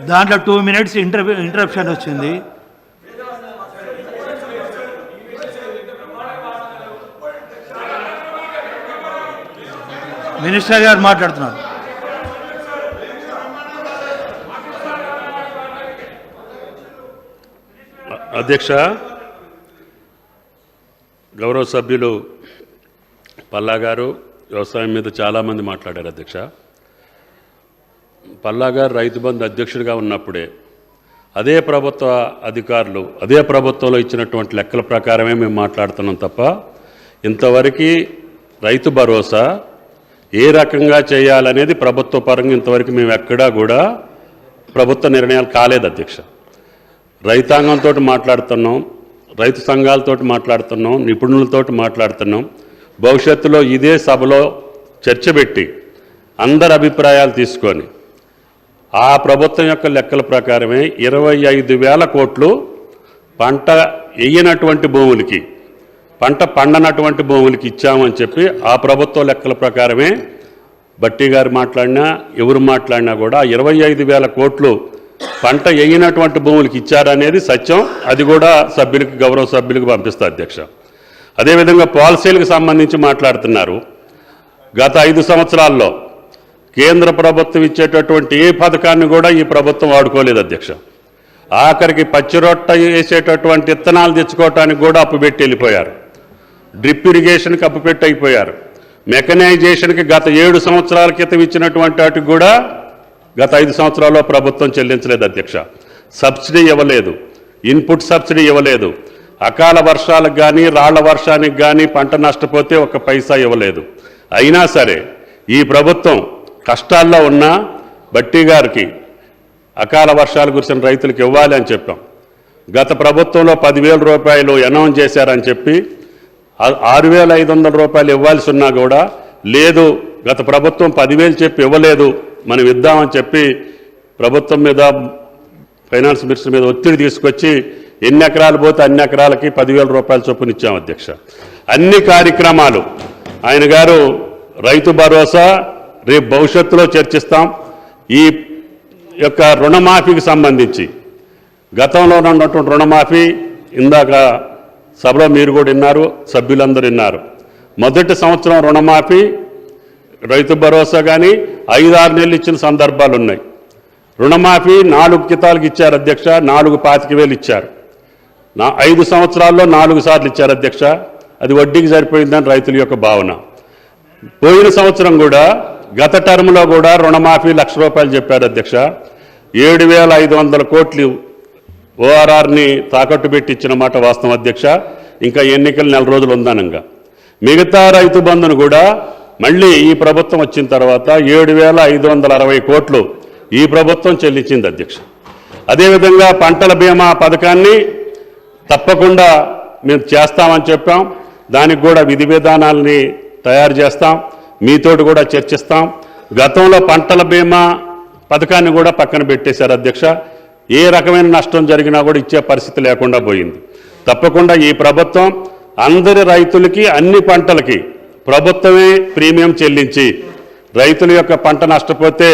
దాంట్లో 2 minutes interruption వచ్చింది. Minister గారు మాట్లాడుతున్నారు. అధ్యక్ష, గౌరవ సభ్యులు పల్లా గారు వ్యవసాయం మీద చాలామంది మాట్లాడారు. అధ్యక్ష, పల్లా గారు రైతు బంధు అధ్యక్షుడిగా ఉన్నప్పుడే అదే ప్రభుత్వ అధికారులు అదే ప్రభుత్వంలో ఇచ్చినటువంటి లెక్కల ప్రకారమే మేము మాట్లాడుతున్నాం తప్ప ఇంతవరకు రైతు భరోసా ఏ రకంగా చేయాలనేది ప్రభుత్వ పరంగా ఇంతవరకు మేము ఎక్కడా కూడా ప్రభుత్వ నిర్ణయాలు కాలేదు. అధ్యక్ష, రైతాంగంతో మాట్లాడుతున్నాం, రైతు సంఘాలతో మాట్లాడుతున్నాం, నిపుణులతో మాట్లాడుతున్నాం. భవిష్యత్తులో ఇదే సభలో చర్చ పెట్టి అందరి అభిప్రాయాలు తీసుకొని ఆ ప్రభుత్వం యొక్క లెక్కల ప్రకారమే 25,000 కోట్లు పంట వేయనటువంటి భూములకి, పంట పండనటువంటి భూములకి ఇచ్చామని చెప్పి ఆ ప్రభుత్వ లెక్కల ప్రకారమే బట్టి గారు మాట్లాడినా ఎవరు మాట్లాడినా కూడా 25,000 కోట్లు పంట వేయనటువంటి భూములకి ఇచ్చారనేది సత్యం. అది కూడా సభ్యులకి, గౌరవ సభ్యులకు పంపిస్తా. అధ్యక్ష, అదేవిధంగా పాలసీలకు సంబంధించి మాట్లాడుతున్నారు. గత 5 సంవత్సరాల్లో కేంద్ర ప్రభుత్వం ఇచ్చేటటువంటి ఏ పథకాన్ని కూడా ఈ ప్రభుత్వం వాడుకోలేదు. అధ్యక్ష, ఆఖరికి పచ్చిరొట్ట వేసేటటువంటి విత్తనాలు తెచ్చుకోవటానికి కూడా అప్పు పెట్టి వెళ్ళిపోయారు. డ్రిప్ ఇరిగేషన్కి అప్పు పెట్టి అయిపోయారు. మెకనైజేషన్కి గత 7 సంవత్సరాల క్రితం ఇచ్చినటువంటి వాటికి కూడా గత 5 సంవత్సరాల్లో ప్రభుత్వం చెల్లించలేదు. అధ్యక్ష, సబ్సిడీ ఇవ్వలేదు, ఇన్పుట్ సబ్సిడీ ఇవ్వలేదు. అకాల వర్షాలకు కానీ రాళ్ల వర్షానికి కానీ పంట నష్టపోతే 1 పైసా ఇవ్వలేదు. అయినా సరే ఈ ప్రభుత్వం కష్టాల్లో ఉన్న బట్టి గారికి అకాల వర్షాలు కురిసిన రైతులకు ఇవ్వాలి అని చెప్పాం. గత ప్రభుత్వంలో 10,000 రూపాయలు అనౌన్స్ చేశారని చెప్పి 6,500 రూపాయలు ఇవ్వాల్సి ఉన్నా కూడా లేదు, గత ప్రభుత్వం 10,000 చెప్పి ఇవ్వలేదు, మనం ఇద్దామని చెప్పి ప్రభుత్వం మీద, ఫైనాన్స్ మినిస్టర్ మీద ఒత్తిడి తీసుకొచ్చి ఎన్ని ఎకరాలు పోతే అన్ని ఎకరాలకి 10,000 రూపాయల చొప్పున ఇచ్చాం. అధ్యక్ష, అన్ని కార్యక్రమాలు ఆయన గారు రైతు భరోసా రేపు భవిష్యత్తులో చర్చిస్తాం. ఈ యొక్క రుణమాఫీకి సంబంధించి గతంలో ఉన్నటువంటి రుణమాఫీ ఇందాక సభలో మీరు కూడా విన్నారు, సభ్యులందరూ విన్నారు. మొదటి సంవత్సరం రుణమాఫీ రైతు భరోసా కానీ 5-6 నెలలు ఇచ్చిన సందర్భాలు ఉన్నాయి. రుణమాఫీ 4 కితాలకు ఇచ్చారు. అధ్యక్ష, 4,25,000 ఇచ్చారు. 5 సంవత్సరాల్లో 4 సార్లు ఇచ్చారు. అధ్యక్ష, అది వడ్డీకి సరిపోయిందని రైతుల యొక్క భావన. పోయిన సంవత్సరం కూడా గత టర్మ్లో కూడా రుణమాఫీ 1,00,000 రూపాయలు చెప్పారు. అధ్యక్ష, 7,500 కోట్లు ఓఆర్ఆర్ని తాకట్టు పెట్టి ఇచ్చిన మాట వాస్తవం. అధ్యక్ష, ఇంకా ఎన్నికలు 4 రోజులు ఉందనంగా మిగతా రైతు బంధును కూడా మళ్ళీ ఈ ప్రభుత్వం వచ్చిన తర్వాత 7,560 కోట్లు ఈ ప్రభుత్వం చెల్లించింది. అధ్యక్ష, అదేవిధంగా పంటల బీమా పథకాన్ని తప్పకుండా మేము చేస్తామని చెప్పాం. దానికి కూడా విధి విధానాలని తయారు చేస్తాం, మీతోటి కూడా చర్చిస్తాం. గతంలో పంటల బీమా పథకాన్ని కూడా పక్కన పెట్టేశారు. అధ్యక్ష, ఏ రకమైన నష్టం జరిగినా కూడా ఇచ్చే పరిస్థితి లేకుండా పోయింది. తప్పకుండా ఈ ప్రభుత్వం అందరి రైతులకి అన్ని పంటలకి ప్రభుత్వమే ప్రీమియం చెల్లించి రైతుల యొక్క పంట నష్టపోతే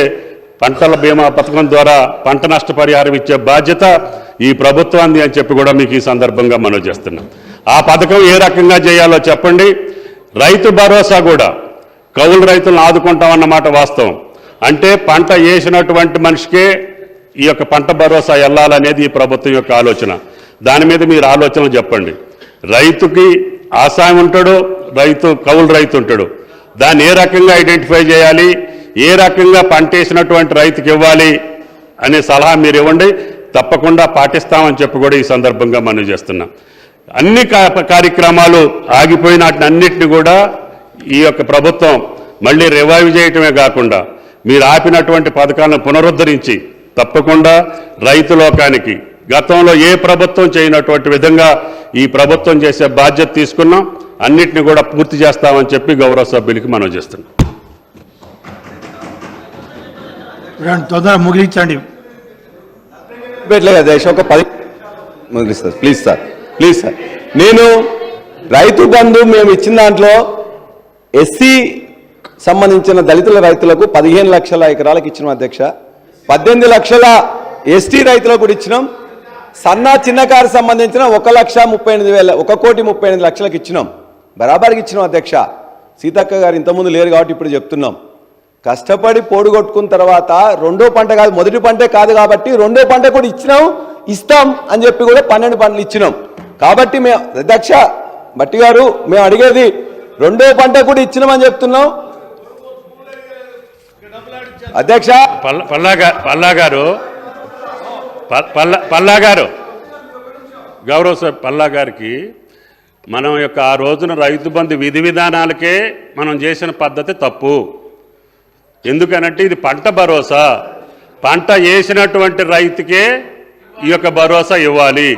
పంటల బీమా పథకం ద్వారా పంట నష్టపరిహారం ఇచ్చే బాధ్యత ఈ ప్రభుత్వాన్ని అని చెప్పి కూడా మీకు ఈ సందర్భంగా మనవి చేస్తున్నాం. ఆ పథకం ఏ రకంగా చేయాలో చెప్పండి. రైతు భరోసా కూడా కౌలు రైతులను ఆదుకుంటామన్నమాట వాస్తవం. అంటే పంట వేసినటువంటి మనిషికే ఈ యొక్క పంట భరోసా వెళ్ళాలనేది ఈ ప్రభుత్వం యొక్క ఆలోచన. దాని మీద మీరు ఆలోచనలు చెప్పండి. రైతుకి ఆసాయం ఉంటాడు, కౌలు రైతు ఉంటాడు. దాన్ని ఏ రకంగా ఐడెంటిఫై చేయాలి, ఏ రకంగా పంట వేసినటువంటి రైతుకి ఇవ్వాలి అనే సలహా మీరు ఇవ్వండి. తప్పకుండా పాటిస్తామని చెప్పి కూడా ఈ సందర్భంగా మనం చేస్తున్నాం. అన్ని కార్యక్రమాలు ఆగిపోయిన అన్నిటిని కూడా ఈ యొక్క ప్రభుత్వం మళ్ళీ రివైవ్ చేయటమే కాకుండా మీరు ఆపినటువంటి పథకాలను పునరుద్ధరించి తప్పకుండా రైతు లోకానికి గతంలో ఏ ప్రభుత్వం చేయనటువంటి విధంగా ఈ ప్రభుత్వం చేసే బాధ్యత తీసుకున్నాం. అన్నిటిని కూడా పూర్తి చేస్తామని చెప్పి గౌరవ సభ్యులకి మనం చేస్తున్నాం. తొందరగా ముగిలించండి. ఒక 10 ముగిలిస్తారు ప్లీజ్ సార్, ప్లీజ్ సార్. నేను రైతు బంధు మేము ఇచ్చిన దాంట్లో ఎస్సీ సంబంధించిన దళితుల రైతులకు 15 లక్షల ఎకరాలకు ఇచ్చిన అధ్యక్ష. 18 లక్షల ఎస్టీ రైతులకు కూడా ఇచ్చినాం. సన్న చిన్నకారు సంబంధించిన 1,38,000 1,38,00,000 ఇచ్చినాం. బరాబర్కి ఇచ్చినాం అధ్యక్ష. సీతక్క గారు ఇంతకుముందు లేరు కాబట్టి ఇప్పుడు చెప్తున్నాం. కష్టపడి పోడుగొట్టుకున్న తర్వాత రెండో పంట కాదు, మొదటి పంటే కాదు కాబట్టి రెండో పంట కూడా ఇస్తాం అని చెప్పి కూడా 12 పంటలు ఇచ్చినాం. కాబట్టి మేము అధ్యక్ష భట్టి గారు మేము అడిగేది రెండో పంట కూడా ఇచ్చినామని చెప్తున్నాం అధ్యక్ష. పల్లా గారు గౌరవ పల్లా గారికి మనం యొక్క ఆ రోజున రైతు బంధు విధి విధానాలకే మనం చేసిన పద్ధతి తప్పు. ఎందుకనంటే ఇది పంట భరోసా, పంట వేసినటువంటి రైతుకే ఈ యొక్క భరోసా ఇవ్వాలి.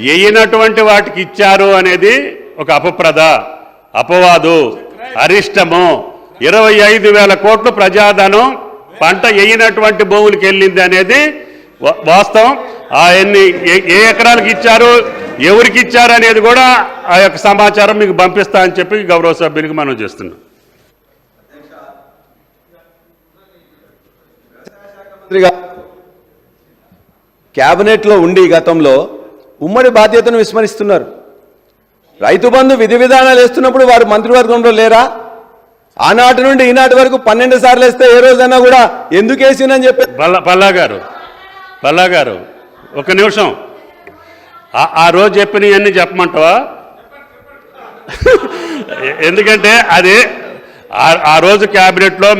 వేయనటువంటి వాటికి ఇచ్చారు అనేది ఒక అపవాదు, అరిష్టము. 25,000 కోట్లు ప్రజాధనం పంట వేయనటువంటి భూములకి వెళ్ళింది అనేది వాస్తవం. అవన్నీ ఏ ఎకరాలకు ఇచ్చారు, ఎవరికి ఇచ్చారు అనేది కూడా ఆ యొక్క సమాచారం మీకు పంపిస్తా అని చెప్పి గౌరవ సభ్యునికి మనం చేస్తున్నాం. క్యాబినెట్లో ఉండి గతంలో ఉమ్మడి బాధ్యతను విస్మరిస్తున్నారు. రైతు బంధు విధి విధానాలు వేస్తున్నప్పుడు వారు మంత్రివర్గంలో లేరా? ఆనాటి నుండి ఈనాటి వరకు 12 సార్లు వేస్తే ఏ రోజైనా కూడా ఎందుకు వేసిందని చెప్పి పల్లా గారు ఒక నిమిషం, ఆ రోజు చెప్పినవన్నీ చెప్పమంటావా? ఎందుకంటే అది ఆ రోజు క్యాబినెట్లో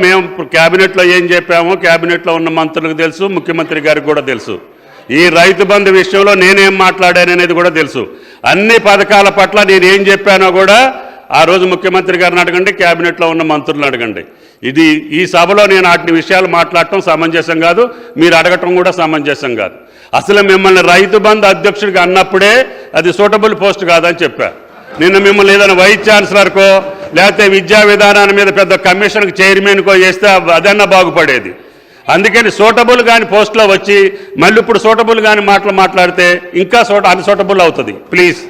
క్యాబినెట్లో ఏం చెప్పామో క్యాబినెట్లో ఉన్న మంత్రులకు తెలుసు, ముఖ్యమంత్రి గారికి కూడా తెలుసు. ఈ రైతు బంధు విషయంలో నేనేం మాట్లాడాననేది కూడా తెలుసు. అన్ని పథకాల పట్ల నేనేం చెప్పానో కూడా ఆ రోజు ముఖ్యమంత్రి గారిని అడగండి, క్యాబినెట్లో ఉన్న మంత్రులను అడగండి. ఈ సభలో నేను వాటి విషయాలు మాట్లాడటం సమంజసం కాదు, మీరు అడగటం కూడా సమంజసం కాదు. అసలు మిమ్మల్ని రైతు బంధు అధ్యక్షుడిగా అన్నప్పుడే అది సూటబుల్ పోస్ట్ కాదని చెప్పా. నిన్న మిమ్మల్ని ఏదైనా వైస్ ఛాన్సలర్కో లేకపోతే విద్యా విధానాన్ని మీద పెద్ద కమిషన్కి చైర్మన్కో చేస్తే అదన్నా బాగుపడేది. అందుకని సూటబుల్ కాని పోస్ట్లో వచ్చి మళ్ళీ ఇప్పుడు సూటబుల్ కాని మాటలు మాట్లాడితే ఇంకా అన్సూటబుల్ అవుతుంది. ప్లీజ్.